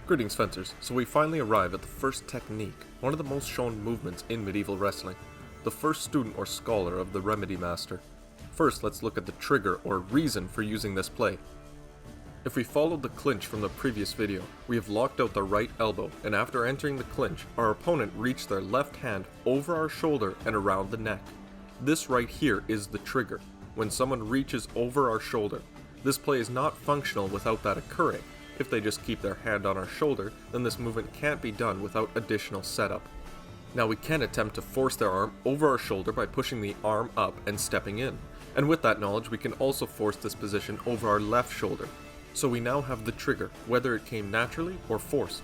Greetings fencers, so we finally arrive at the first technique, one of the most shown movements in medieval wrestling, the first student or scholar of the Remedy Master. First, let's look at the trigger or reason for using this play. If we followed the clinch from the previous video, we have locked out the right elbow, and after entering the clinch, our opponent reached their left hand over our shoulder and around the neck. This right here is the trigger, when someone reaches over our shoulder. This play is not functional without that occurring. If they just keep their hand on our shoulder, then this movement can't be done without additional setup. Now we can attempt to force their arm over our shoulder by pushing the arm up and stepping in. And with that knowledge, we can also force this position over our left shoulder. So we now have the trigger, whether it came naturally or forced.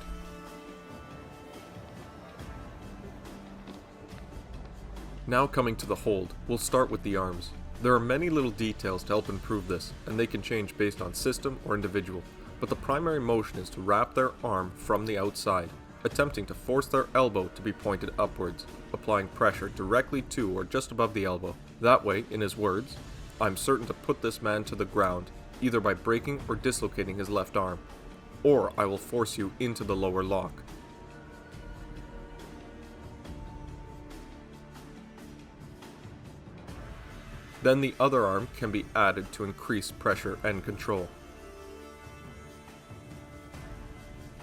Now coming to the hold, we'll start with the arms. There are many little details to help improve this, and they can change based on system or individual. But the primary motion is to wrap their arm from the outside, attempting to force their elbow to be pointed upwards, applying pressure directly to or just above the elbow. That way, in his words, "I'm certain to put this man to the ground, either by breaking or dislocating his left arm, or I will force you into the lower lock." Then the other arm can be added to increase pressure and control.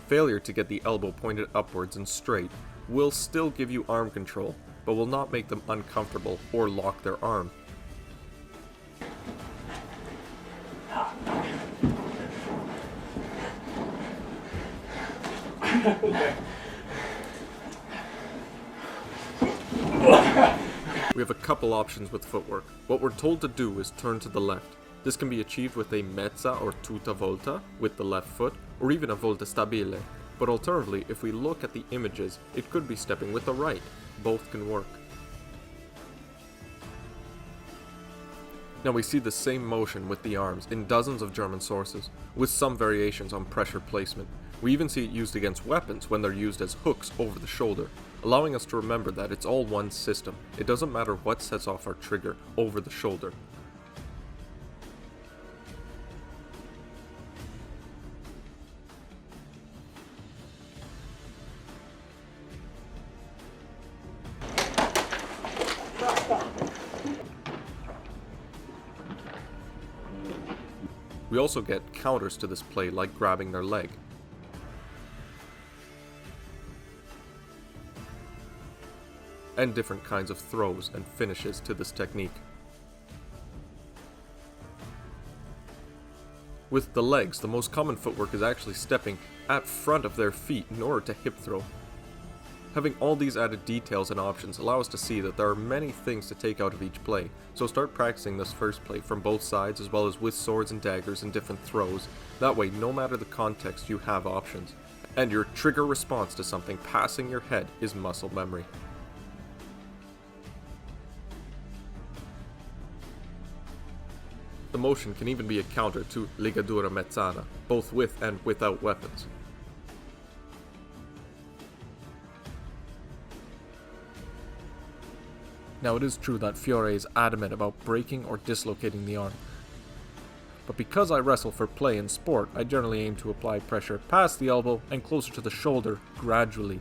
Failure to get the elbow pointed upwards and straight will still give you arm control, but will not make them uncomfortable or lock their arm. We have a couple options with footwork. What we're told to do is turn to the left. This can be achieved with a mezza or tutta volta with the left foot, or even a volta stabile. But alternatively, if we look at the images, it could be stepping with the right. Both can work. Now we see the same motion with the arms in dozens of German sources, with some variations on pressure placement. We even see it used against weapons when they're used as hooks over the shoulder, allowing us to remember that it's all one system. It doesn't matter what sets off our trigger over the shoulder. We also get counters to this play, like grabbing their leg. And different kinds of throws and finishes to this technique. With the legs, the most common footwork is actually stepping at front of their feet in order to hip throw. Having all these added details and options allow us to see that there are many things to take out of each play, so start practicing this first play from both sides as well as with swords and daggers and different throws. That way, no matter the context, you have options, and your trigger response to something passing your head is muscle memory. The motion can even be a counter to ligadura mezzana, both with and without weapons. Now it is true that Fiore is adamant about breaking or dislocating the arm. But because I wrestle for play and sport, I generally aim to apply pressure past the elbow and closer to the shoulder gradually.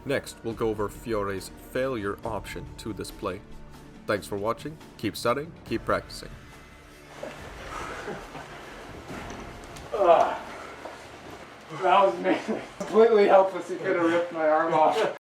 Next, we'll go over Fiore's failure option to this play. Thanks for watching, keep studying, keep practicing. That was amazing. Completely helpless, he could have ripped my arm off.